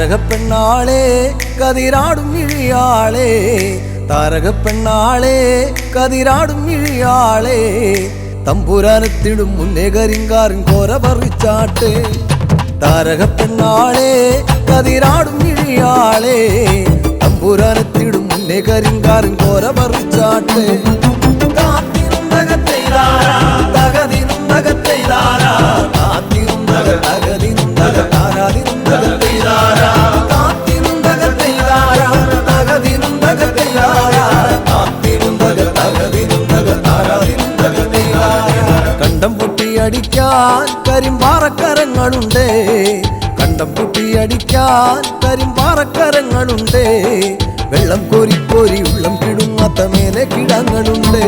താരകപ്പെണ്ണാളെ കതിരാടും ഇഴിയാളെ താരകപ്പെണ്ണാളെ കതിരാടും ഇഴിയാളെ തമ്പുരാനെത്തിടും മുന്നേ കരിങ്കാരൻ കോര പറിച്ചാട്ടെ താരകപ്പെണ്ണാളെ കതിരാടും ഇഴിയാളെ തമ്പുരാനെത്തിടും മുന്നേ കരിങ്കാരൻ കോര പറിച്ചാട്ടെ കണ്ടം പൊട്ടിയടിക്കാൻ കരിമ്പാറക്കരങ്ങളുണ്ട് കണ്ടം പൊട്ടിയടിക്കാൻ കരിമ്പാറക്കരങ്ങളുണ്ട് വെള്ളം കോരി കോരി ഉള്ളം കിടുങ്ങാത്ത മേലെ കിടങ്ങളുണ്ട്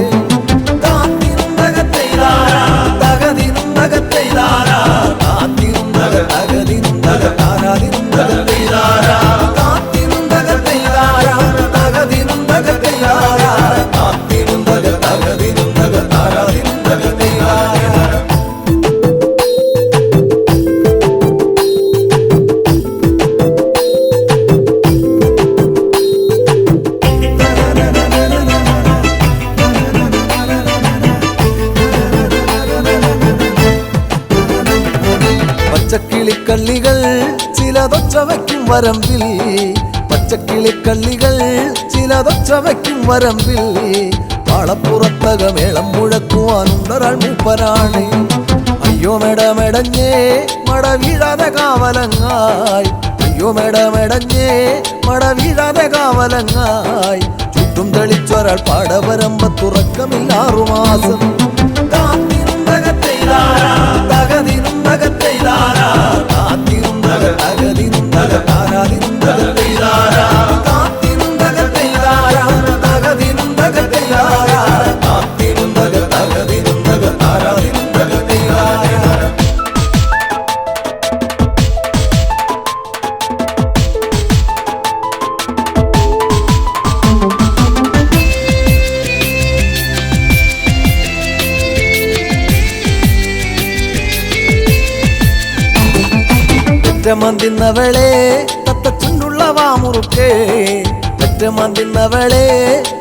പച്ചക്കിളിക്കള്ളികൾ ചിലതൊച്ച വയ്ക്കും വരമ്പിൽ പച്ചക്കിളിക്കള്ളികൾ ചിലതൊച്ച വയ്ക്കും വരമ്പിൽ പാളപ്പുറത്തകമേളം മുഴക്കുവാനുണ്ടൊരാൾ മൂപ്പനാണ് അയ്യോ മെടമെടഞ്ഞേ മട വീഴാതെ കാവലങ്ങായി അയ്യോ മെടമെടഞ്ഞേ മട വീഴാതെ കാവലങ്ങായി ചുറ്റും തെളിച്ചൊരാൾ പാടവരമ്പത്തുറക്കമില്ലാറു മാസം മന്തിന്നവളെ തത്ത ചുണ്ടുള്ള വാമുറുക്കേ മന്തിന്നവളെ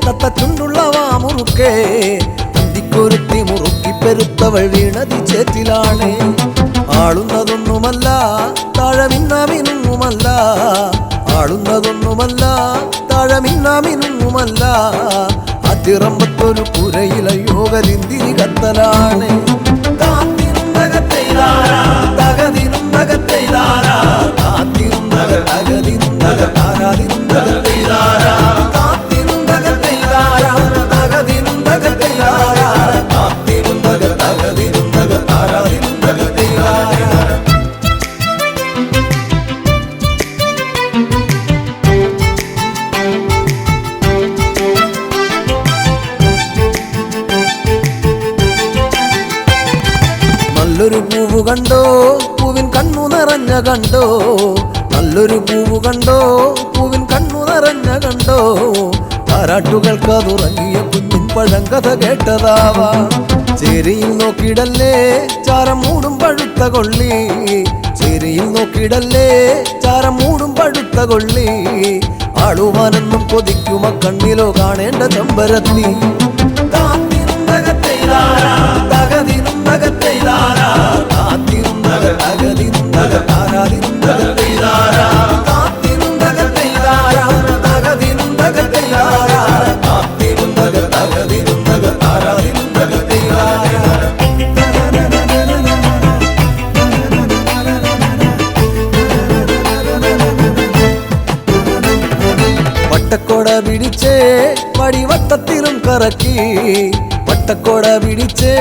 തത്ത ചുണ്ടുള്ള വാമുറുക്കേ അന്തിക്കൊരുത്തി മുറുക്കി പെരുത്തവൾ വീണതി ചേറ്റിലാണ് ആളുന്നതൊന്നുമല്ല താഴമിന്നാമിനുമല്ല ആളുന്നതൊന്നുമല്ല താഴമിന്നാമിനുമല്ല അതിറമ്പത്തൊരു പുരയില യോഗലിന്തിരി കത്തലാണ് നല്ലൊരു പൂവ് കണ്ടോ പൂവിൻ കണ്ണു നിറഞ്ഞ കണ്ടോ നല്ലൊരു പൂവ് കണ്ടോ പൂവിൻ കണ്ണു നിറഞ്ഞ കണ്ടോ താരാട്ടുകൾക്കതുറങ്ങിയ കുഞ്ഞിൻ പഴങ്കഥ കേട്ടതാവാ ചേരിയിൽ നോക്കിടല്ലേ ചാരം മൂടും പഴുത്ത കൊള്ളി ചേരിയിൽ നോക്കിടല്ലേ ചാരം മൂടും പഴുത്ത കൊള്ളി ആളുവാനെന്നും കൊതിക്കുമ കണ്ണിലോ കാണേണ്ട ചെമ്പരത്തി വട്ടക്കോട പിടിച്ചേ വടിവട്ടത്തിലും കറക്കി വട്ടക്കോട പിടിച്ചേ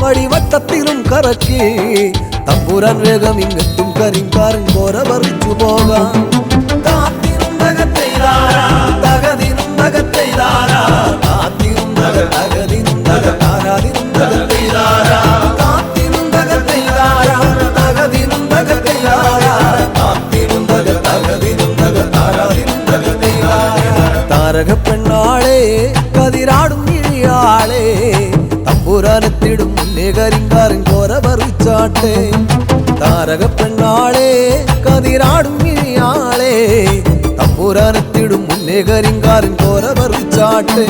വടിവട്ടത്തിലും കറക്കി തമ്പുരാൻ വേഗം ഇങ്ങെത്തും കരിങ്കാരൻ കോര പറിച്ചു പോകാം താരകപ്പെണ്ണാളെ കതിരാടും ഇഴിയാളെ തമ്പുരാനെത്തിടും മുന്നേ കരിങ്കാരൻ കോര പറിച്ചാട്ടെ താരകപ്പെണ്ണാളെ കതിരാടും ഇഴിയാളെ പോരാനെത്തിടും മുന്നേ കരിങ്കാലൻ കോര പറിച്ചാട്ടെ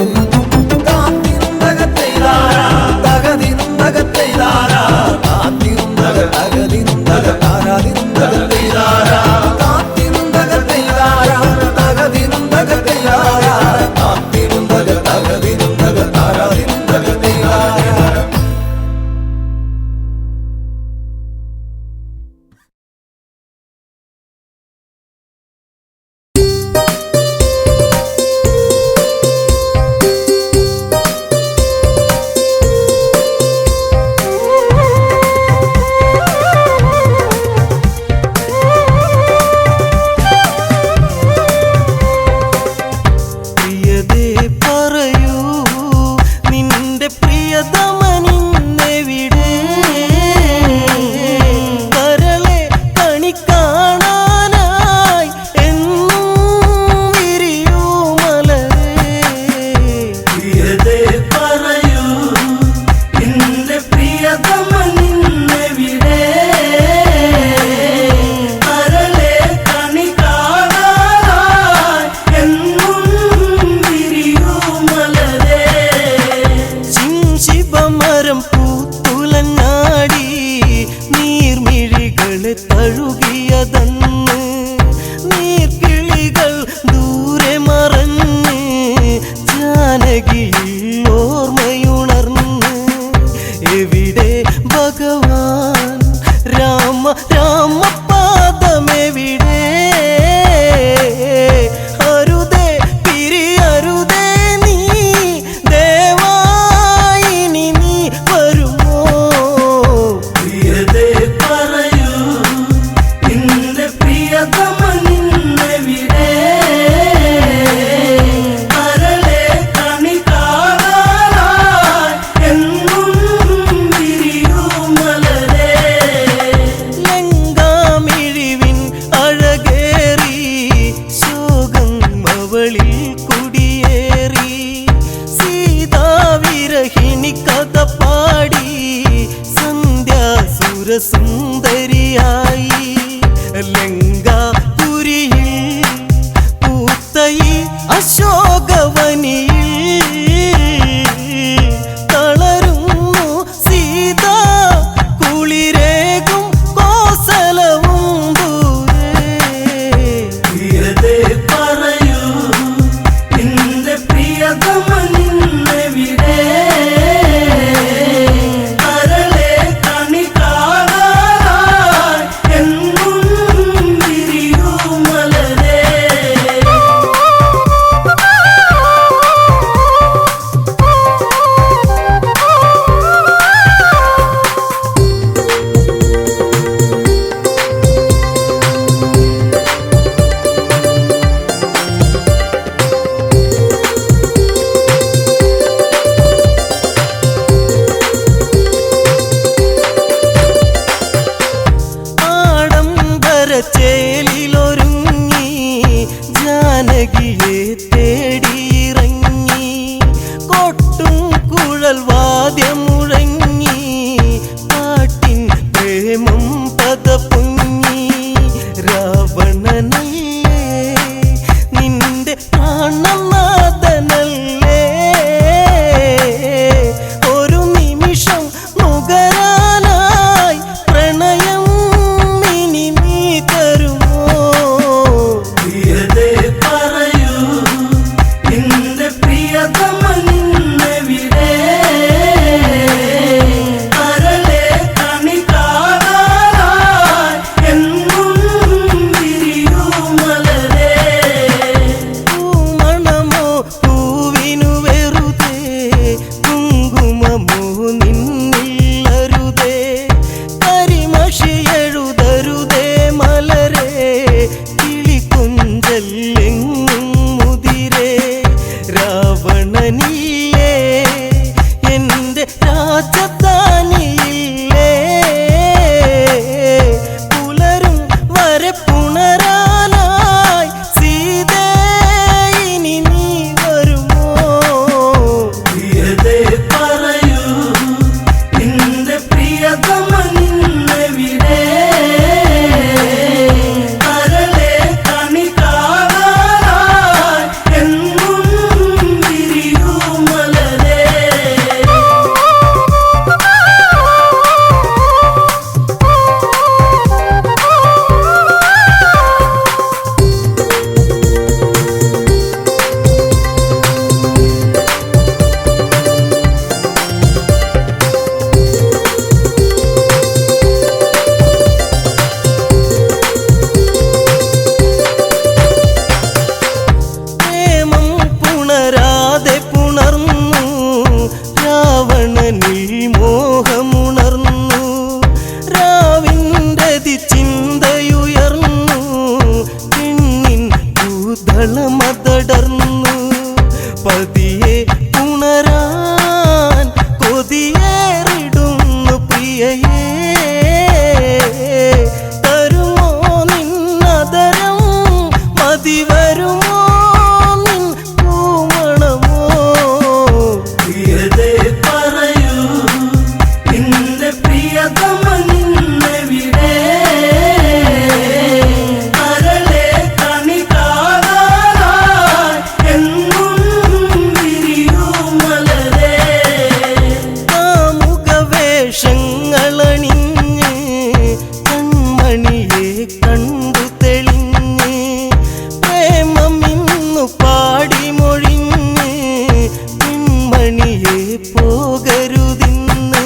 തനിയെ പോകരുതിന്ന്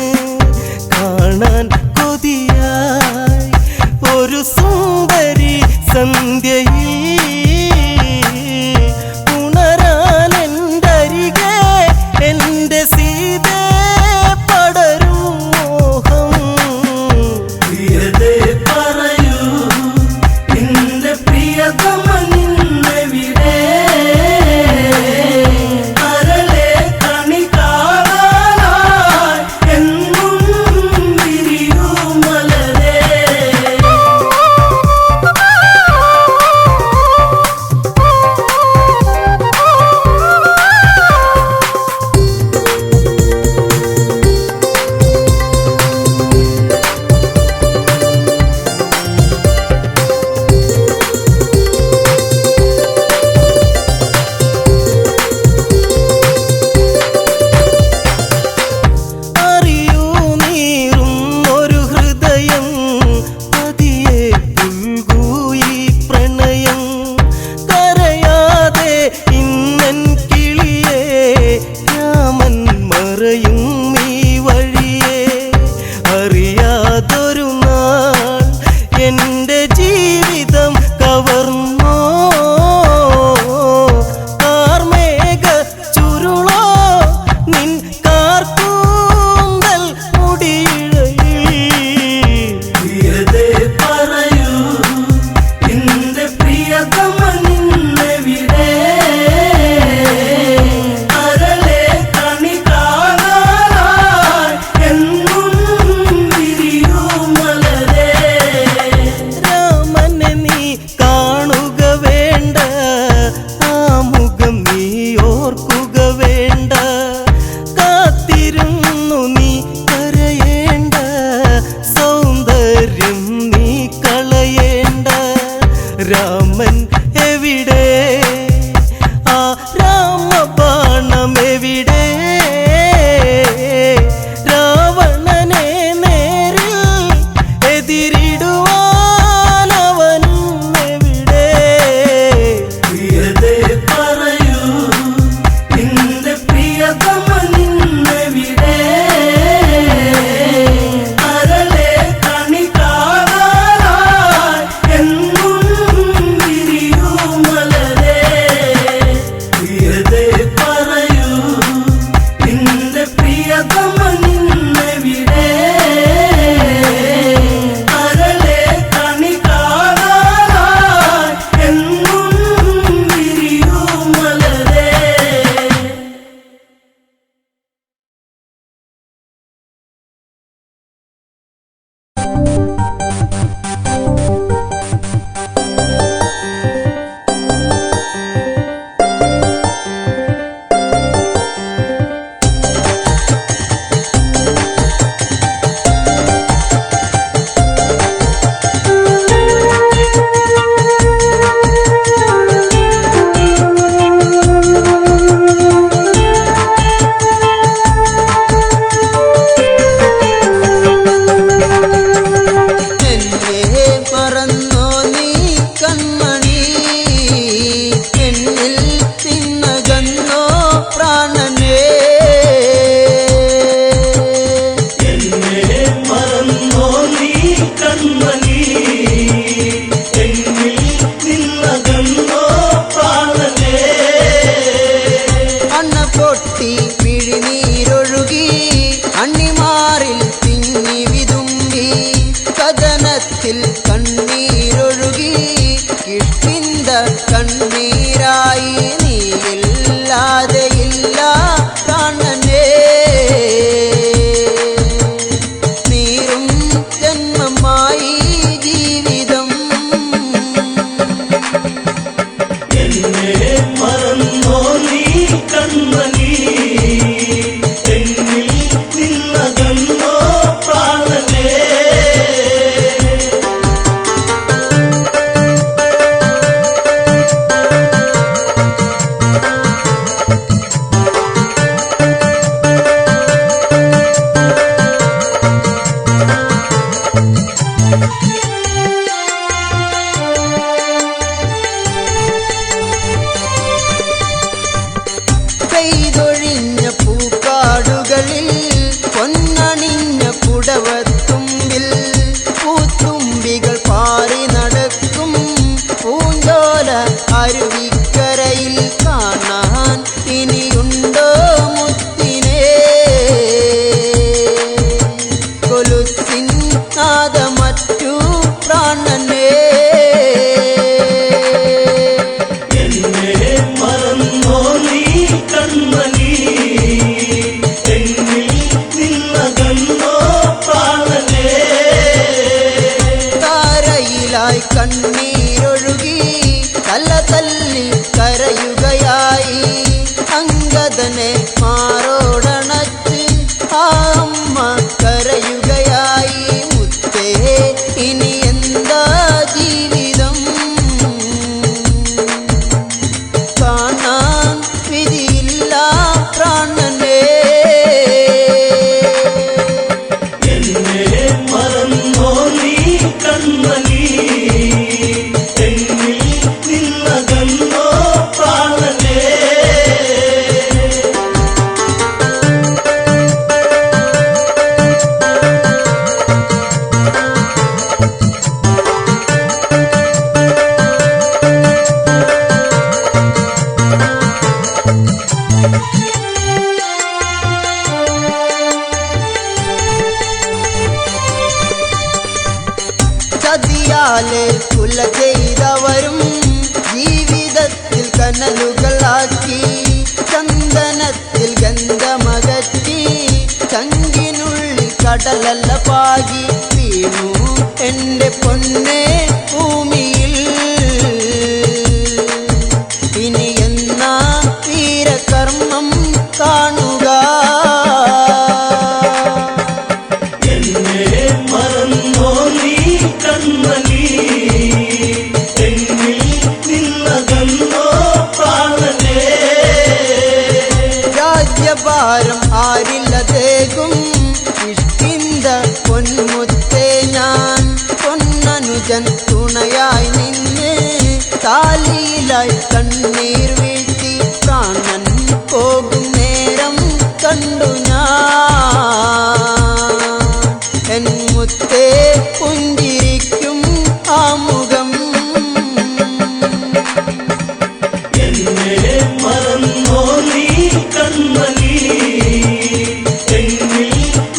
കാണാൻ കൊതിയായി ഒരു സുന്ദരി സന്ധ്യയിൽ ഉണരാൻ എന്തരികെ എന്റെ സീതേ പടരും മോഹം. പ്രിയതേ പറയൂ നിന്റെ പ്രിയതമനിന്നെവിടെ കരളെ കണി കാണാനായി എന്നും വിരിയൂ മലരേ. അറിയൂ നീറും ഒരു ഹൃദയം പതിയെ പുൽകൂ ഈ പ്രണയം. കരയാതെ ഇന്നൻ കിളിയേ രാമൻ മറയും ഈ വഴിയേ. അറിയാതൊരു നാൾ എന്റെ ജീവിതം കവർന്നോ കാർമേഘ ചുരുളോ നിൻ കാർക്കൂന്തൽ മുടിയിഴയിൽ. പ്രിയതേ പറയൂ നിന്റെ പ്രിയതമനിന്നെവിടെ കരളെ കണി കാണാനായി എന്നും വിരിയൂ മലരേ. രാമനെ നീ കാണുക വേണ്ട, ആ മുഖം നീ ഓർക്കുക വേണ്ട. കാത്തിരുന്നു നീ കരയേണ്ട, സൗന്ദര്യം നീ കളയേണ്ട. രാമൻ എവിടെ, ആ രാമബാണം എവിടെ? രാവണനെ നേരിൽ എതിരിടുവാൻ അവനും എവിടെ? പ്രിയതേ പറയൂ നിന്റെ പ്രിയതമനിന്നെവിടെ കരളെ കണി കാണാനായി എന്നും വിരിയൂ മലരേ. പ്രിയതേ പറയൂ നിന്റെ പ്രിയതമനിന്നെവിടെ കരളെ കണി കാണാനായി എന്നും വിരിയൂ മലരേ. എന്നെ മറന്നോ നീ കൺമണി, എന്നിൽ തിന്നകന്നോ പ്രാണനേ. എന്നെ മറന്നോ നീ കൺമണി എന്നിൽ നിന്നകന്നോ പ്രാണനേ. അണ്ണ പൊട്ടി മിഴിനീരൊഴുകി അണ്ണിമാറിൽ തിങ്ങി വിതുമ്പി കഥനത്തിൽ കണ്ണീരൊഴുകി കിഷ്കിന്ത കണ്ണീരായി നീയില്ലാതെയില്ല പ്രാണനേ. നീറും ജന്മമായി ജീവിതം. എന്നെ മറന്നോ നീ കൺമണി എന്നിൽ മാറോടണച്ച് ആ അമ്മ കരയുകയായി. മുത്തേ ഇനി എന്താ ജീവിതം, കാണാൻ വിധിയില്ല പ്രാണനേ. എന്നെ മറന്നോ നീ കൺമണി, എന്നിൽ നിന്നകന്നോ പ്രാണനേ. ചതിയാലെ കുല ചെയ്തവരും ജീവിതത്തിൽ കനലുകളാക്കി, ചന്ദനത്തിൽ ഗന്ധമകറ്റി, ചങ്കിനുള്ളിൽ കടലല്ല പാകി വീണു എന്റെ പൊന്നെ ഭൂമിയിൽ. ഇനി എന്നാ വീരകർമ്മം കാണുക, എന്നെ മറന്നോ നീ കൺമണി, എന്നിൽ നിന്നകന്നോ പ്രാണനേ. രാജ്യഭാരം ആരില്ലതേകും ഇഷ്ടിന്ത പൊന്മുത്തേ ഞാൻ. പൊന്നനുജൻ തുണയായി നിന്ന് താലിയിലായി കണ്ണീർ വീഴ്ത്തി, പ്രാണൻ പോകും നേരം കണ്ടു ഞാൻ എൻ മുത്തേ പുഞ്ചിരിക്കും ആ മുഖം. എന്നെ മറന്നോ നീ കൺമണി, എന്നിൽ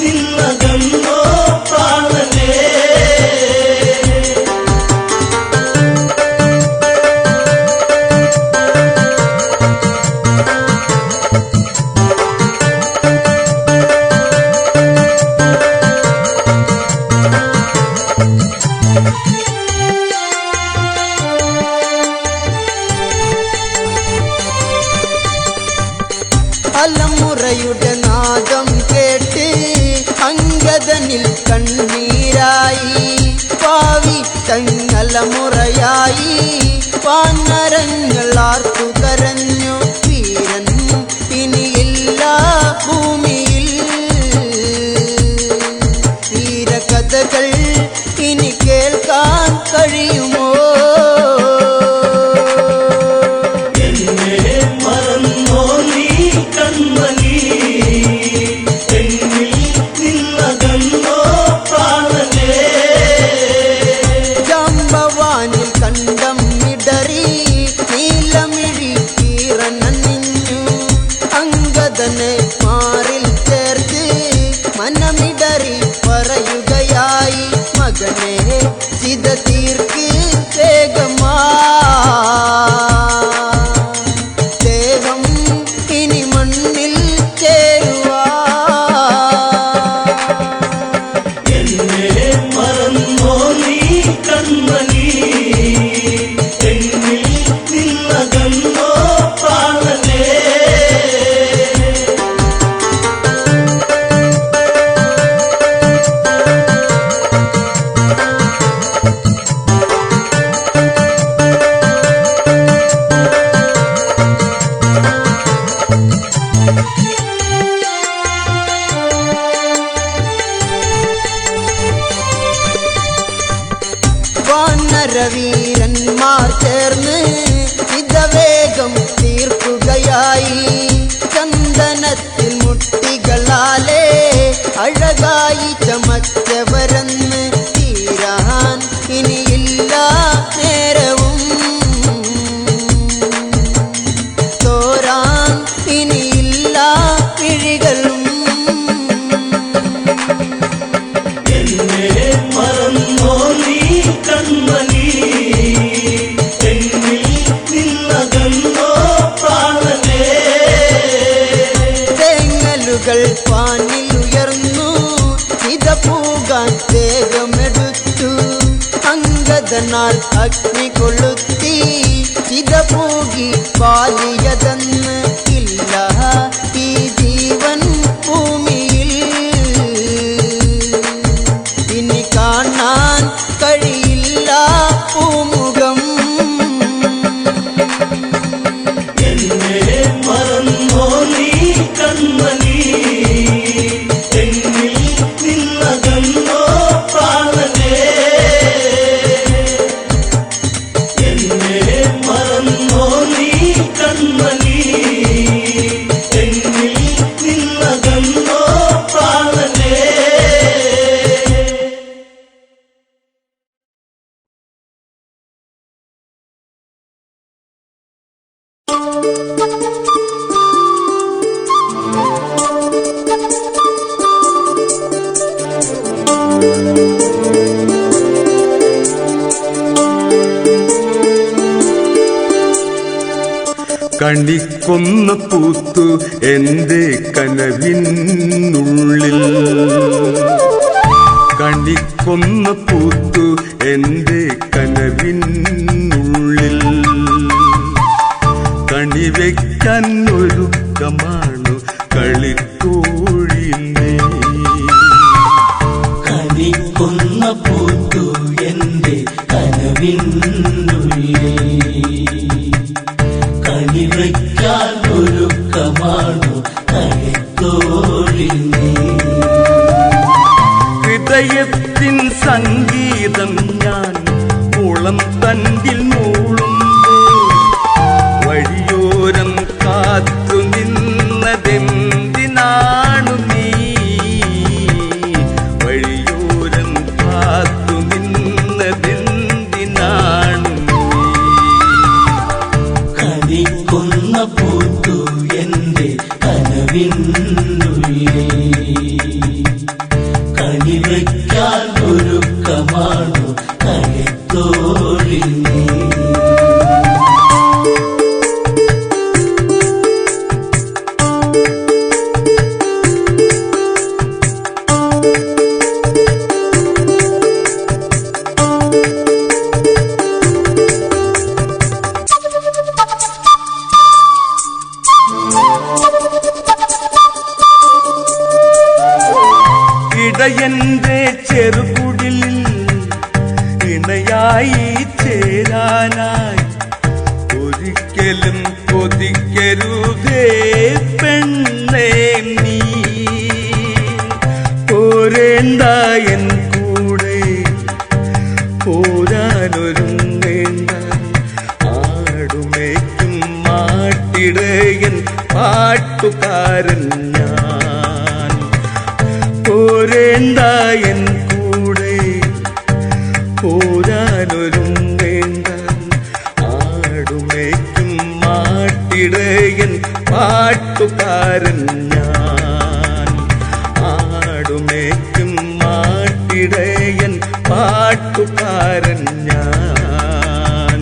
നിന്നകന്നോ പ്രാണനേ. അലമുറയുടെ നാദം കേട്ട് അംഗദനിൽ കണ്ണീരായി, പാവി തങ്ങലമുറയായി വാനരങ്ങൾ ആർത്തു കരഞ്ഞു. വീരൻ ഇനിയില്ല ഭൂമിയിൽ, വീരകഥകൾ ഇനി കേൾക്കാൻ കഴിയുമോ. എന്നെ മറന്നോ നീ കൺമണി, എന്നിൽ നിന്നകന്നോ പ്രാണനേ. ജാമ്പവാനിൽ കണ്ടം ഇടറി നീലമിഴി കീറനണിഞ്ഞു, അംഗദനെ മാറിൽ ചേർത്ത് മനമിടറി പറയുകയായി, മകനെ ചിത തീർക്ക് വേഗമാ, ദേഹം ഇനി മണ്ണിൽ ചേരുവാ. എന്നെ മറന്നോ നീ കൺമണി, എന്നിൽ നിന്നകന്നോ പ്രാണനേ. വാനരവീരന്മാർ ചേർന്ന് ഇതവേഗം തീർക്കുകയായി, ചന്ദനത്തിൽ മുട്ടികളാലേ അഴകായി ചമച്ചവരെന്ന് തീരാൻ ഇനിയില്ല നേരവും, തോരാൻ ഇനിയില്ല പിഴികളും. എന്നെ മറന്നോ നീ കൺമണി, എന്നിൽ നിന്നകന്നോ പ്രാണനേ. തേങ്ങലുകൾ പാനിലുയർന്നു, ഇത പൂകാൻ വേഗമെടുത്തു, അംഗദനാൽ അഗ്നി കൊളുത്തി, ഇത പൂകി പാലിയതെന്ന് ഇല്ല ഈ കണിക്കൊന്ന പൂത്തു എൻ്റെ കനവിനുള്ളിൽ, കണിക്കൊന്ന പൂത്തു എൻ്റെ കനവിനുള്ളിൽ. കണിവയ്ക്കാൻ ഒരുക്കമാണു കളിത്തോഴി നീ. കണിക്കൊന്ന പൂത്തു എൻ്റെ കനവിനുള്ളിൽ, കണിവയ്ക്കാൻ ഒരുക്കമാണു കളിത്തോഴി നീ. ഹൃദയത്തിൻ സംഗീതം ഞാൻ കുളം തണ്ടിൽ മൂളുമ്പോൾ വഴിയോരം കാത്തു നിന്നതെന്തിനാണു നീ, വഴിയോരം കാത്തു നിന്നതെന്തിനാണു നീ. കണിക്കൊന്ന പൂത്തു എൻ്റെ കനവിനുള്ളിൽ, കണിവയ്ക്കാൻ ഒരുക്കമാണു കളിത്തോഴി നീ. ഇടയന്റെ ചെറുകുടിലിൽ ഇണയായി ചേരാനായി ഒരിക്കലും കൊതിക്കരുതേ പെണ്ണേ നീ. പോരേണ്ട എൻ കൂടെ പോരാനൊരുങ്ങേണ്ട, ആടുമേക്കും മാട്ടിടയൻ പാട്ടുകാരൻ ഞാൻ. പോരേണ്ട എൻ കൂടെ പോരാനൊരുങ്ങേണ്ട, ആടുമേക്കും മാട്ടിടയൻ പാട്ടുകാരൻ ഞാൻ. ആടുമേക്കും മാട്ടിടയൻ പാട്ടുകാരൻ ഞാൻ.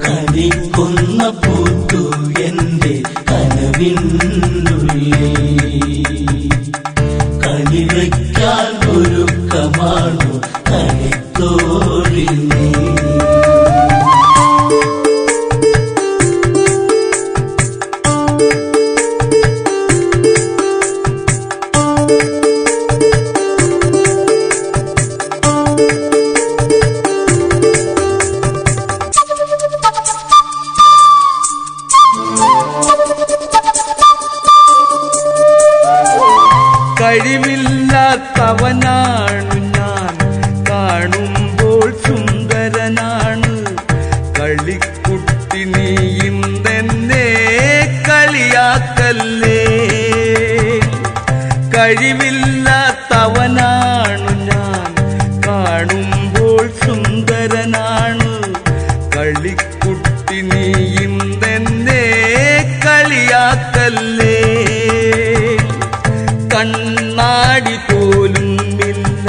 കണിക്കൊന്ന പൂത്തു എൻ്റെ കനവിനുള്ളിൽ, കണിവയ്ക്കാൻ ഒരുക്കമാണു കളിത്തോഴി നീ. കഴിവില്ലാത്തവനാണു ഞാൻ, കാണുമ്പോൾ സുന്ദരനാണ്. കളിക്കുട്ടി നീയും തന്നെ കളിയാക്കല്ലേ. കഴിവില്ലാത്തവനാണു ഞാൻ, കാണുമ്പോൾ സുന്ദരനാണ്. കളിക്കുട്ടി നീയും തന്നെ കളിയാക്കല്ലേ. കണ്ണാടി പോലും ഇല്ല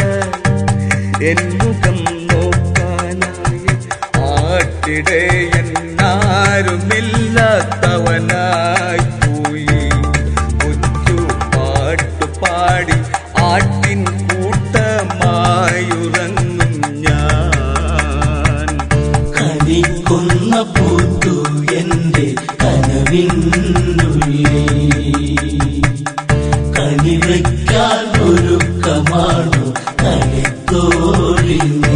എന്നുകം നോക്കാനായി, ആട്ടിടയൻ ആരുമില്ലാത്തവനായി പോയി. കൊച്ചു പാട്ടുപാടി ആട്ടിൻ കൂട്ടമായുറങ്ങും ഞാൻ. കണിക്കൊന്ന പൂത്തു എൻ്റെ കനവിനുള്ളിൽ, കണിവയ്ക്കാൻ ഒരുക്കമാണു കളിത്തോഴി നീ.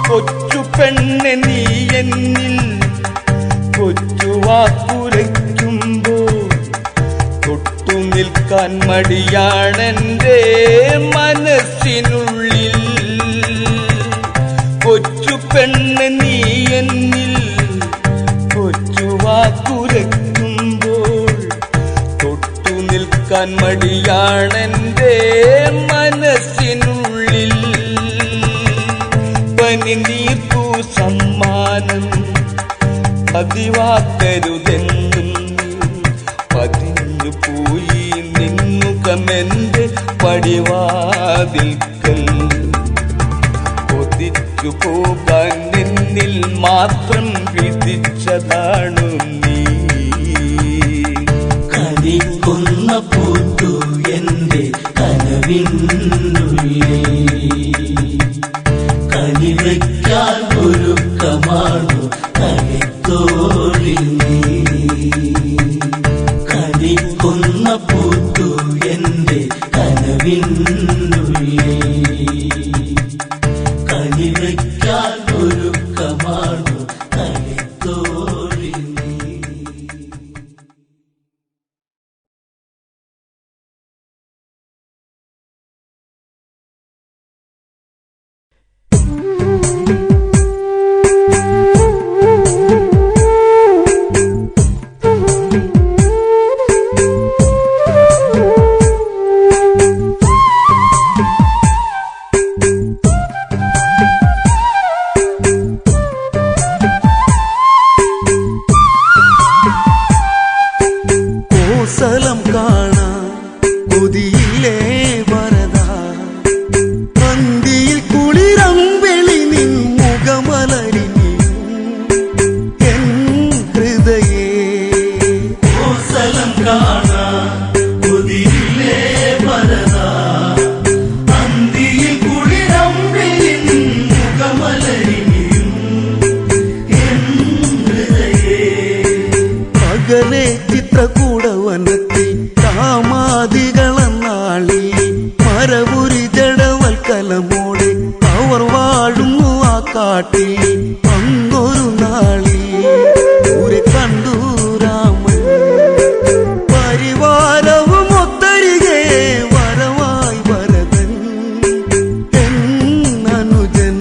കൊച്ചു പെണ്ണെ നീ എന്നിൽ കൊച്ചു വാക്കുരയ്ക്കുമ്പോൾ തൊട്ടു നിൽക്കാൻ മടിയാണെൻ്റെ മനസ്സിനുള്ളിൽ. കൊച്ചു പെണ്ണ് നീ എന്നിൽ കൊച്ചു വാക്കുരയ്ക്കുമ്പോൾ തൊട്ടു നിൽക്കാൻ നിൽക്കാൻ മടിയാണെൻ്റെ മനസ്സിനുള്ളിൽ. പനിനീർക്കു സമ്മാനം പതിവാക്കരുതെന്നും പതിഞ്ഞു പോയി നിന്നുകമെൻ്റെ പടിവാതിൽക്കൽ. കൊതിച്ചു പോകാൻ നിന്നിൽ മാത്രം വിധിച്ചതാണു നീ. കണിക്കുന്ന പൂത്തു എൻ്റെ കനവിനുള്ളിൽ. കണിവയ്ക്കാൻ ഒരുക്കമാണു കളിത്തോഴി നീ. കണിക്കുന്ന പൂത്തു എൻ്റെ കനവിനുള്ളിൽ. കണിവയ്ക്കാൻ ഒരുക്കമാണു കളിത്തോഴി നീ. കോസലം കാണാൻ കൊതിയിലേ വരദാ. അന്തിയിൽ കുളിരമ്പെളി നിൻ മുഖമലരിനിയും എൻ ഹൃദയേ. കോസലം കാണാൻ കൊതിയിലേ വരദാ. അന്തിയിൽ കുളിരമ്പെളിൻ മുഖമലരിനിയും എൻ ഹൃദയേ. അകലെ ചിത്രകൂടവനത്തിൽ കാമാദികളെന്നാളി മരപുരി ജഡവൽക്കലമോടെ അവർ വാഴുന്നു ആ കാട്ടിൽ. അന്നൊരു നാളിൽ ഒരു കണ്ടു രാമൻ പരിവാരവും ഒത്തരികെ വരവായി ഭരതൻ എന്നനുജൻ.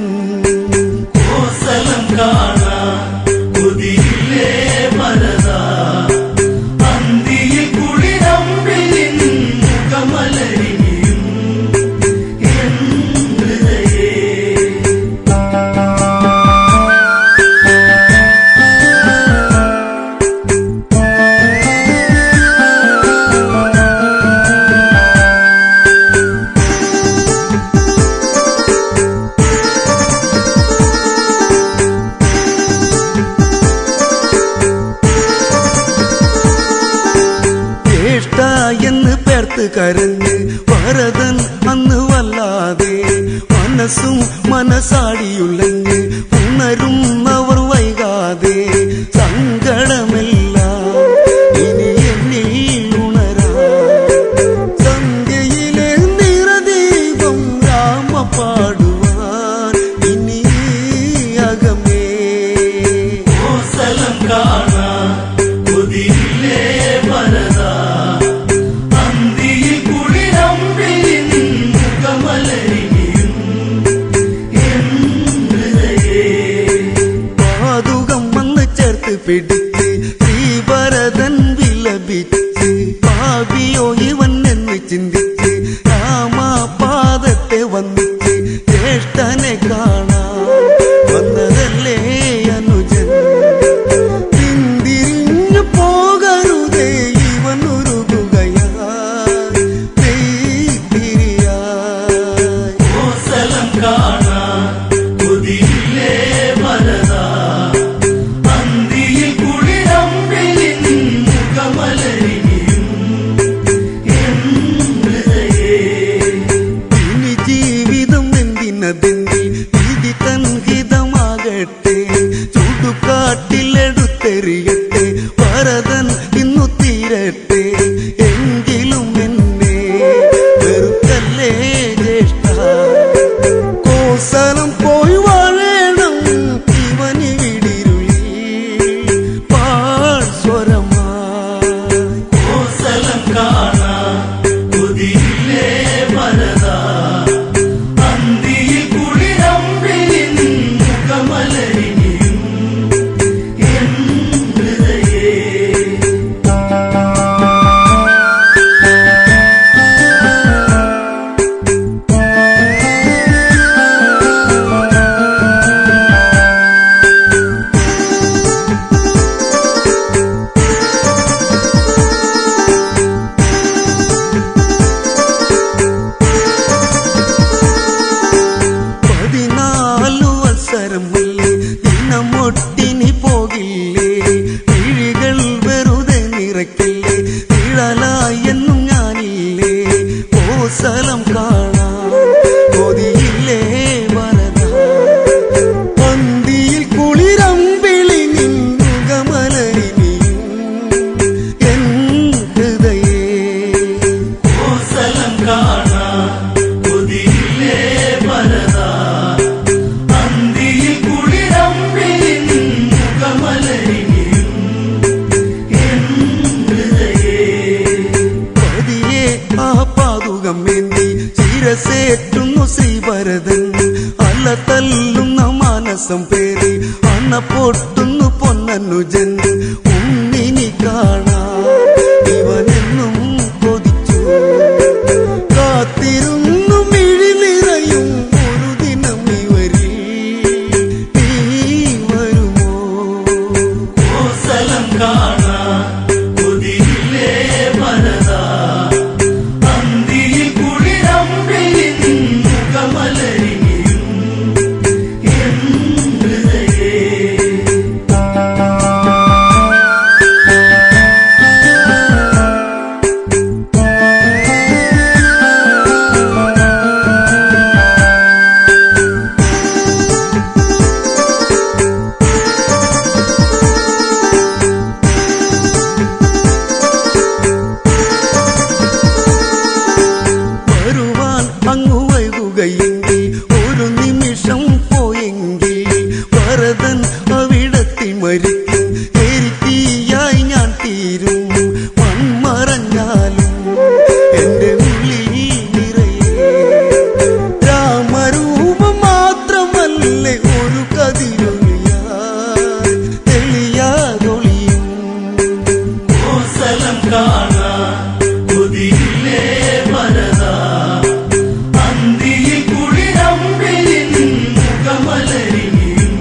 കോസലം കാണാൻ കൊതിയിലേ വരദാ. അന്തിയിൽ കുളിരമ്പെളിൻ മുഖമലരിനിയും എൻ ഹൃദയേ. ജ്യേഷ്ഠ എന്ന് പേർത്ത് കരഞ്ഞ് ഭരതൻ അന്ന് വല്ലാതെ മനസ്സും മനസാടിയുള്ളഞ്ഞ് ഉണരുന്നവർ വൈകാതെ. സങ്കടമെല്ലാം ഇനി എന്നിൽ ഉണരാ. സന്ധ്യയിലെ നിറദീപം രാമ പാടുവാൻ ഇനി അകമേ. കോസലം കാണാൻ കൊതിയിലേ വരദാ. അന്തിയിൽ കുളിരമ്പെളിൻ മുഖമലരിനിയും എൻ ഹൃദയേ. പാതുകം വന്ന് ചേർത്ത് പിടിച്ച് ശ്രീഭരതൻ വിലപിച്ച് പാപിയോ ഇവൻ എന്ന് ചിന്തിച്ച് രാമപാദത്തെ വന്നിച്ച് ജ്യേഷ്ഠനെ കാണാൻ വന്നതല്ലേ അനുജൻ. പിന്തിരിഞ്ഞു പോകരുതേ ഇവൻ ഉരുകുകയായി തിരിയായി. കോസലം കാണാൻ കൊതിയിലേ വരദാ. അന്തിയിൽ കുളിരമ്പെളിൻ മുഖമലരിനിയും എൻ ഹൃദയേ. ഇനി ജീവിതം എന്തിനതെന്നി വിധി തൻ ഹിതമാകട്ടെ. ചുടുകാട്ടിലെടുത്തെറിയട്ടെ ഭരതൻ ഇന്നു തീരട്ടെ. എങ്കിലും എന്നെ വെറുക്കല്ലേ ജ്യേഷ്ഠ. കോസലം പോയി വാഴണം ഇവനി വിടിരുളി പാഴ്സ്വരമായി. കോസലം കാണാൻ കൊതിയിലേ വരദാ. അന്തിയിൽ കുളിരമ്പെളിൻ മുഖമലരിനിയും എൻ ഹൃദയേ. മാസം പേറി അണ പൊട്ടുന്നു പൊന്നനുജൻ ഉണ്ണിനി കാണാ ഇവനെന്നും കൊതിച്ചു കാത്തിരുന്നു മിഴി നിറയും ഒരു ദിനം ഇവരിൽ നീ വരുമോ കോസലം കാണാൻ കൊതിയില്ലേ വരദാ അന്തിയിൽ കുളിരമ്പിൽ മുഖമലരിയും എൻ ഹൃദയേ വരുവാൻ അങ്ങു വൈകുകയെങ്കിൽ ഒരു നിമിഷം പോയെങ്കിൽ ഭരതൻ അവിടത്തിൽ മരിക്കും എരിത്തിയായി ഞാൻ തീരും മൺമറഞ്ഞാലും എന്റെ ഉള്ളിൽ നിറയെ രാമരൂപം മാത്രമല്ലേ ഒരു കതിരൊളിയായി തെളിയാതൊളിയും കോസലം കാണാൻ കൊതിയില്ലേ വരദാ അന്തിയിൽ കുളിരമ്പിൽ മുഖമലരിയും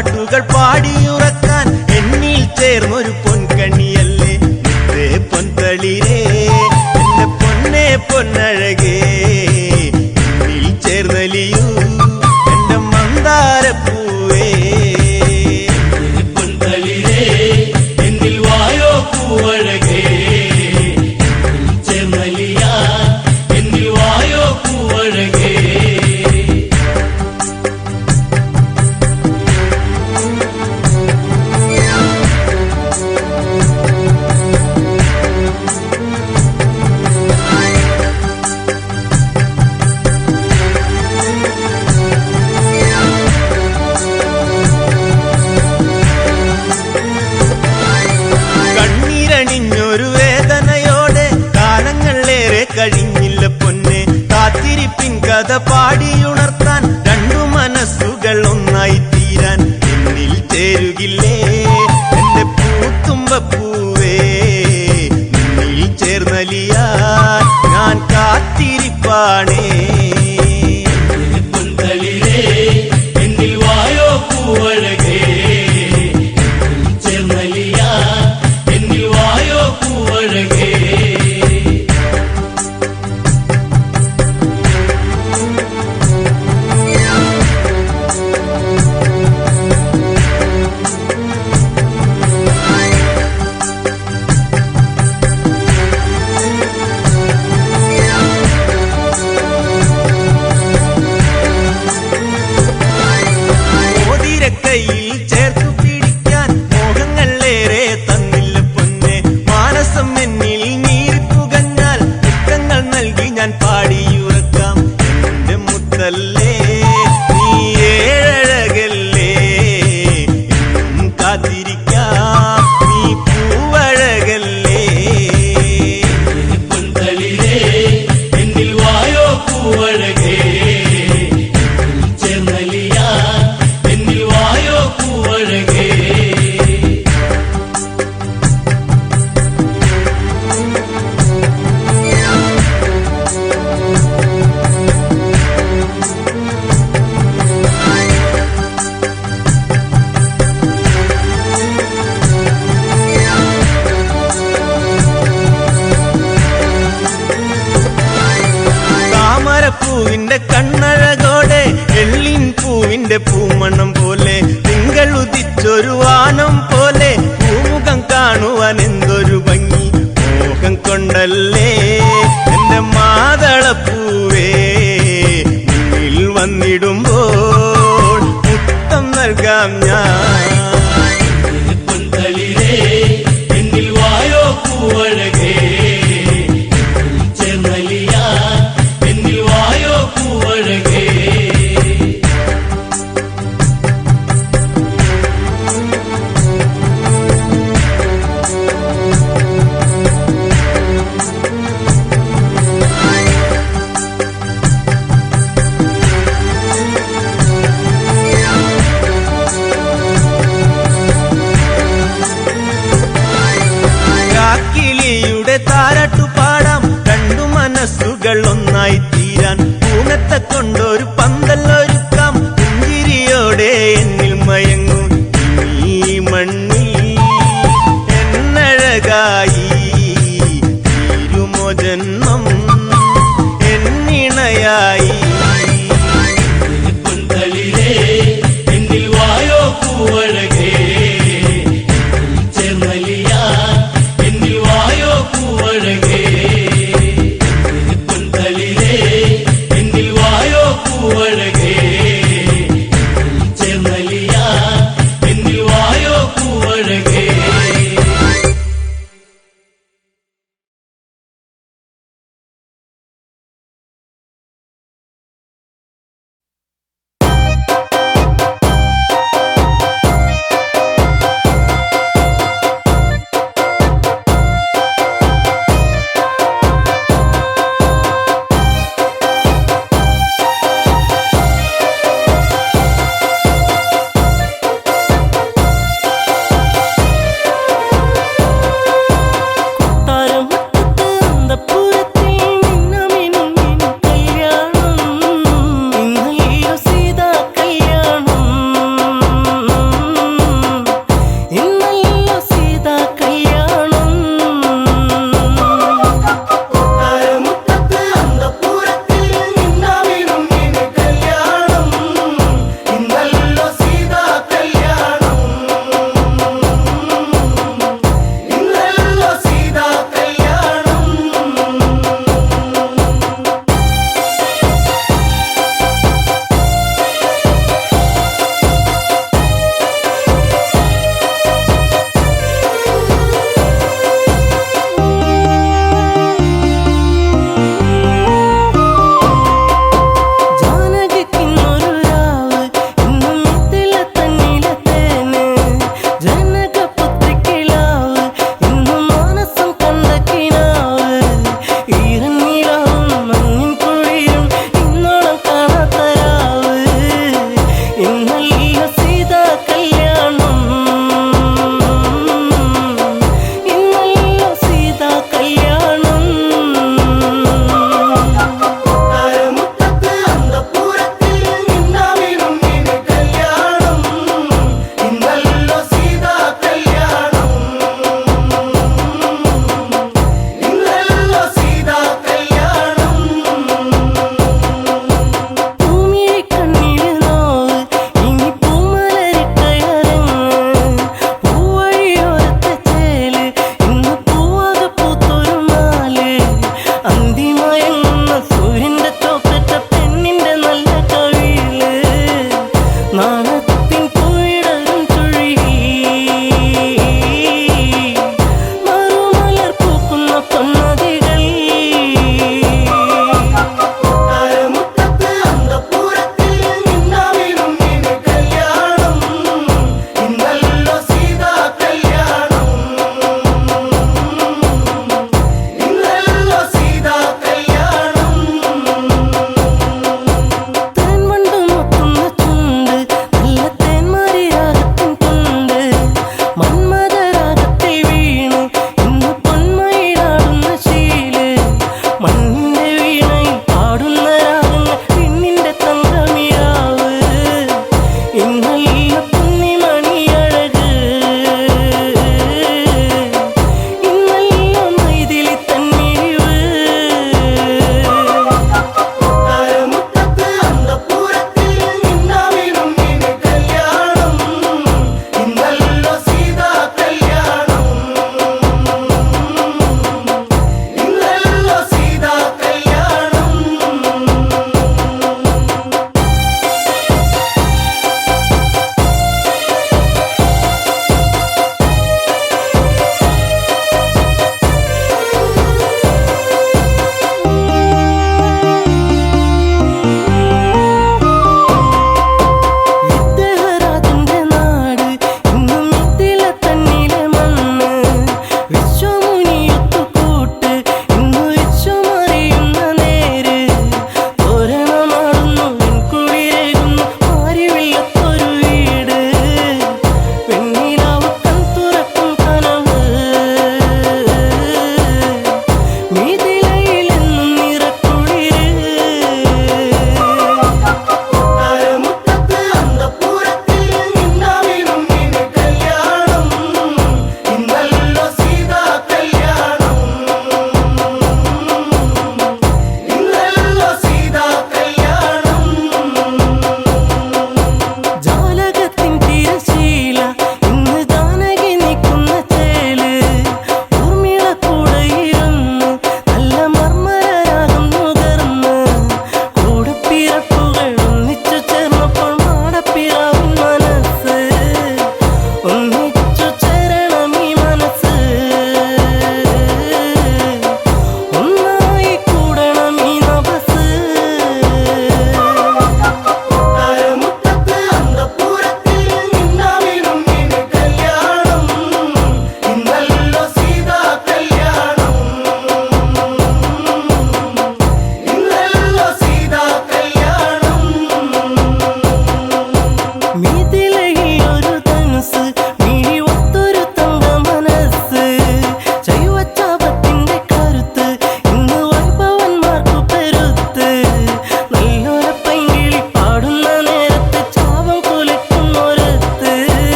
പാട്ടുകൾ പാടിയുറക്കാൻ എന്നിൽ ചേർന്നൊരു പൊൻകണിയല്ലേ മുത്തേ പൊൻതളിരേ എന്റെ പൊന്നെ പൊന്നഴകേ എന്നിൽ ചേർന്നലിയൂ എന്റെ മന്ദാരപ്പൂവേ പൊൻതളിരേ എന്നിൽ വായോ പൂവഴകേ ചെന്നലിയാ എന്നിൽ വായോ പൂവഴകേ കണ്ണീരണിഞ്ഞൊരു വേദനയോടെ കാലങ്ങളേറെ കഴിഞ്ഞില്ല പൊന്നെ കാത്തിരിപ്പിൻ കഥ പാടിയുണർത്താൻ രണ്ടു മനസ്സുകൾ ഒന്നായി തീരാൻ എന്നിൽ ചേരുകില്ലേ എന്റെ പൂത്തുമ്പപ്പൂവേ നിന്നിൽ ചേർന്നലിയാൻ ഞാൻ കാത്തിരിപ്പാണേ പൊൻതളിരേ എന്നിൽ വായോ പൂവഴകേ ചെന്നലിയാ എന്നിൽ വായോ പൂവഴകേ കയ്യിൽ ചേർത്തു പിടിക്കാൻ മോഹങ്ങളേറെ തന്നില്ല പൊന്നെ മാനസം എന്നിൽ നീരിപ്പുകഞ്ഞാൽ കുറ്റങ്ങൾ നൽകി ഞാൻ പാടിയുറക്കാം എന്റെ മുത്തല്ലേ നീ ഏഴഴകല്ലേ എന്നും കാത്തിരിക്കാം നീ പൂവഴകല്ലേ പൊൻതളിരേ എന്നിൽ വായോ പൂവഴകേ ചെന്നലിയാ എന്നിൽ വായോ പൂവഴകേ താമരപ്പൂവിന്റെ കണ്ണഴകോടെ എള്ളിൻ പൂവിന്റെ പൂമണം പോലെ തിങ്കൾ ഉദിച്ചൊരു വാനം പോലെ പൂമുഖം കാണുവാൻ എന്തൊരു ഭംഗി മോഹം കൊണ്ടല്ലേ എന്റെ മാതളപ്പൂവേ മുന്നിൽ വന്നിടുമ്പോൾ മുത്തം നൽകാം ഞാൻ പൊൻതളിരേ എന്നിൽ വായോ പൂവഴകേ ചെന്നലിയാ എന്നിൽ വായോ പൂവഴകേ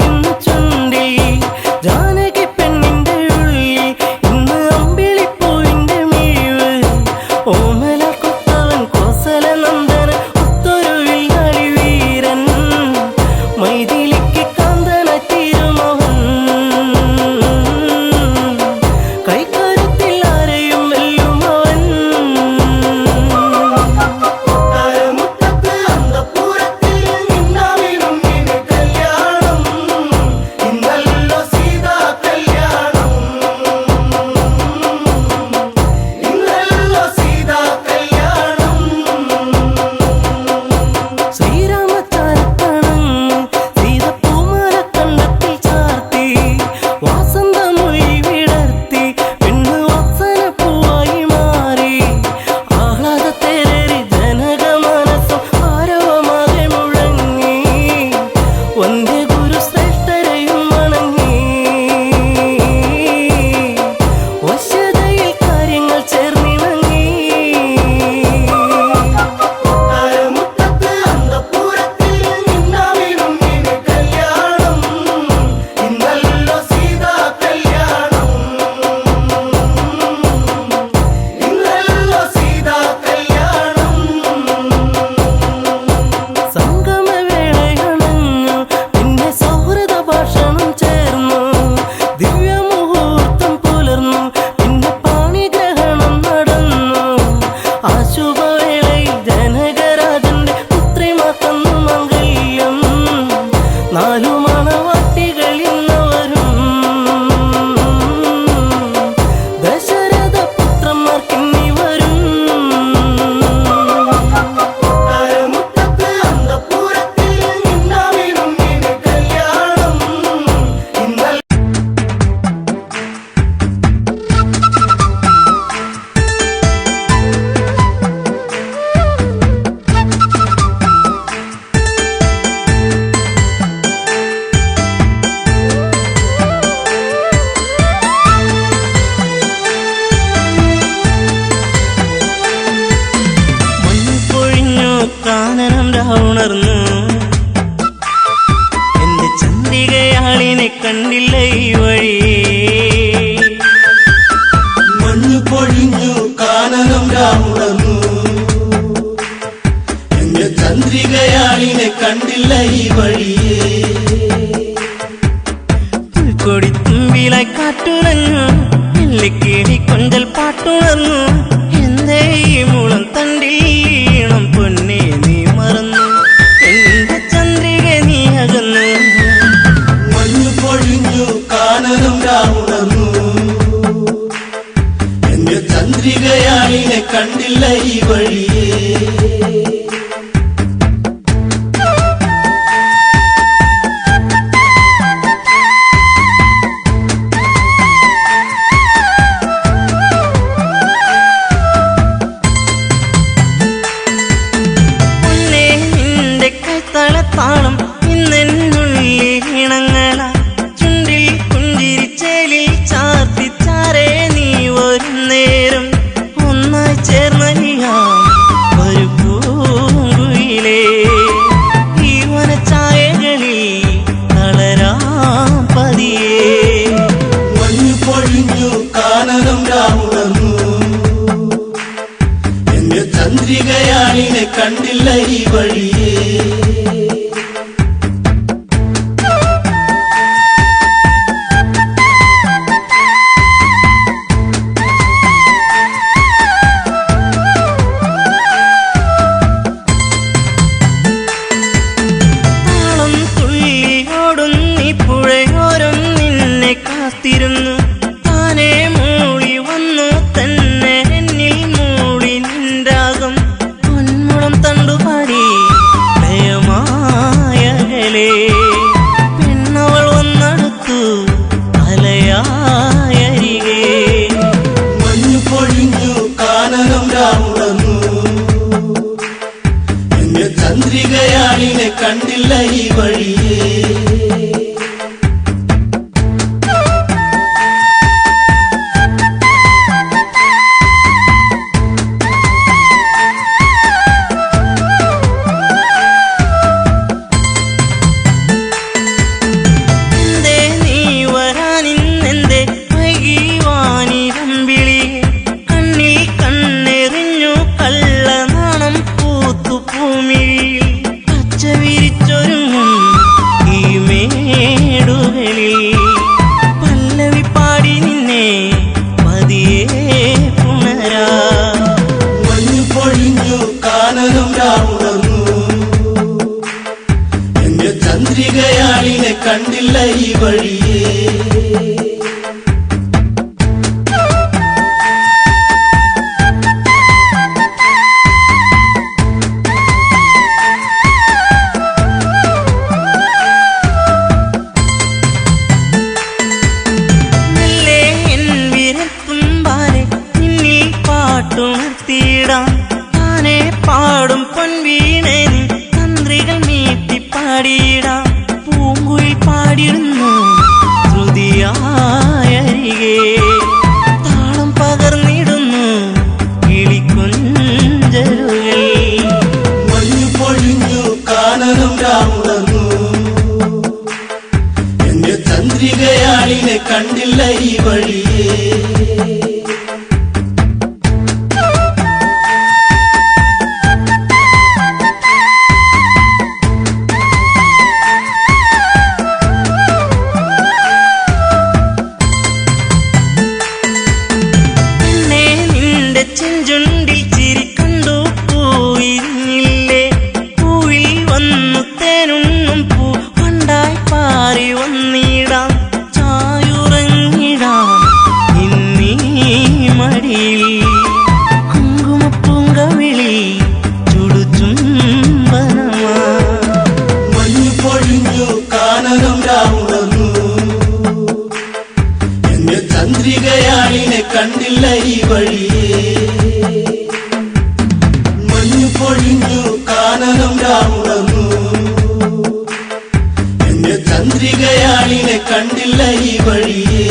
ചിരിക്കുന്നു ചുണ്ടിൽ ജാനകി പെണ്ണിന്റെ ഉള്ളിൽ ഇന്ന് അമ്പിളിപ്പൂവിന്റെ മിഴിവ് ഓമല കുത്തവൻ കോസല നന്ദന ഒത്തൊരു വില്ലാളി വീരൻ മൈഥിലിക്ക് കാന്തന തീരുമവൻ കൈക്കരുത്തിൽ ആരെയും വെല്ലുമവൻ മുറ്റത്ത് അന്തപുരത്തിൽ നിന്നാവിനും ഇനി കല്യാണം ഇന്നല്ലോ സീതാ കല്യാണം ഇന്നല്ലോ സീതാ കല്യാണം ശ്രീരാമചാരത്തണങ്ങ് സീത പൂമാല കണ്ടത്തിൽ ചാർത്തി വാസന്തമൊഴി വിടർത്തി പെണ്ണ് വാസന പൂവായി മാറി ആഹ്ലാദത്തേറി ജനക മനസ്സും ആരവമാകെ മുഴങ്ങി വന്ദേ ഗുരു ശ്രേഷ്ഠരെയും വണങ്ങി വശ്യതയിൽ കാര്യങ്ങൾ ചേർന്നിണങ്ങി മുറ്റത്ത് അന്തപുരത്തിൽ നിന്നാവിനും ഇനി കല്യാണം ഇന്നല്ലോ സീതാ കല്യാണം ഇന്നല്ലോ സീതാ കല്യാണം സംഗമവേളയണഞ്ഞു പിന്നെ സൗഹൃദ ഭാഷണം ചേർന്നു ദിവ്യമുഹൂർത്തം പുലർന്നു പിന്നെ പാണിഗ്രഹണം നടന്നു ആ ശുഭവേളയിൽ ജനകരാജന്റെ പുത്രിമാക്കുന്നു മംഗല്യം നാലു മണവാട്ടികൾ ഇന്നവരും ദശരഥ പുത്രന്മാർക്കിന്നിവരും മുറ്റത്ത് അന്തപുരത്തിൽ നിന്നാവിനും ഇനി കല്യാണം ഇന്നല്ലോ മഞ്ഞുപൊഴിഞ്ഞു കാനനം രാവുണർന്നു എന്റെ ചന്ദ്രികയാളിനെ കണ്ടില്ല ഈ വഴി മഞ്ഞു പൊഴിഞ്ഞു കാനനം രാമുണർന്നു എന്റെ ചന്ദ്രികയാളിനെ കണ്ടില്ല ഈ വഴിയേ പുൽക്കൊടി തുമ്പിലായി കാറ്റുലഞ്ഞു എല്ലിക്കിടി കൊഞ്ചൽ പാട്ടുണർന്നു എന്തേ ഈ മുളം തണ്ടീണം പൊന്നെ നീ മറന്നു എന്റെ ചന്ദ്രിക നീ അകന്നു മഞ്ഞു പൊഴിഞ്ഞു കാനനം രാമുണർന്നു എന്റെ ചന്ദ്രികയാളിനെ കണ്ടില്ല ഈ വഴിയേ പൊന്നേ നിന്റെ കൈത്തളത്താളം ഇന്നെന്നുള്ളിൽ ഇണങ്ങള ചുണ്ടിൽ പുഞ്ചിരിച്ചേലിൽ ചാർത്തി ചാരേ നീ വരും നേരം ഒന്നായി ചേർന്നലിയാം ഒരു പൂങ്കുയിലേ ഈ വനച്ചായകളിൽ തളരാം പതിയേ മഞ്ഞു പൊഴിഞ്ഞു കാനനം രാമുണർന്നു എന്റെ ചന്ദ്രികയാളിനെ കണ്ടില്ല ഈ വഴിയേ താളം തുള്ളിയോടുന്നി പുഴയോരം നിന്നെ കാത്തിരുന്നു താനേ മൂളി വന്നു തന്നെ എന്നിൽ മൂളി നിൻരാഗം പൊന്മുളം തണ്ടുപാടി ലയമായകലേ പെണ്ണവൾ വന്നടുത്തു അലയായരികേ മഞ്ഞു പൊഴിഞ്ഞു കാനനം രാമുണർന്നു എന്റെ ചന്ദ്രികയാളിനെ കണ്ടില്ല ഈ വഴിയേ കണ്ടില്ല ഈ വഴിയേ മെല്ലെ എൻ വിരൽത്തുമ്പാലെ നിന്നിൽ പാട്ടുണർത്തിയിടാം. താനെ പാടും പൊൻവീണേ നീ തന്ത്രികൾ മീട്ടി പാടിയിടാം. പൂങ്കുയിൽ പാടിടുന്നു ശ്രുതിയായരികെ താളം പകർന്നിടുന്നു കിളിക്കൊഞ്ചലുകൾ. മഞ്ഞു പൊഴിഞ്ഞു കാനനം രാമുണർന്നു എന്റെ ചന്ദ്രികയാളിനെ കണ്ടില്ല ഈ വഴിയേ എന്നെ നിന്റെ ചെഞ്ചുണ്ടിൽ ചിരി കണ്ടു പൂവിരിഞ്ഞില്ലേ. പൂവിൽ വന്നു തേനുണ്ണും പൂ പണ്ടായി പാറി വന്നിടാം. ചായുറങ്ങിടാം ഇന്നീ മടിയിൽ കുങ്കുമപ്പൂങ്കവിളി ചുടുചുംബനമാ. മഞ്ഞു പൊഴിഞ്ഞു കാനനം രാമുണർന്നു എന്റെ ചന്ദ്രികയാളിനെ കണ്ടില്ല ഈ വഴിയേ മഞ്ഞു പൊഴിഞ്ഞു കാനനം രാമുണർന്നു എന്റെ ചന്ദ്രികയാളിനെ കണ്ടില്ല ഈ വഴിയേ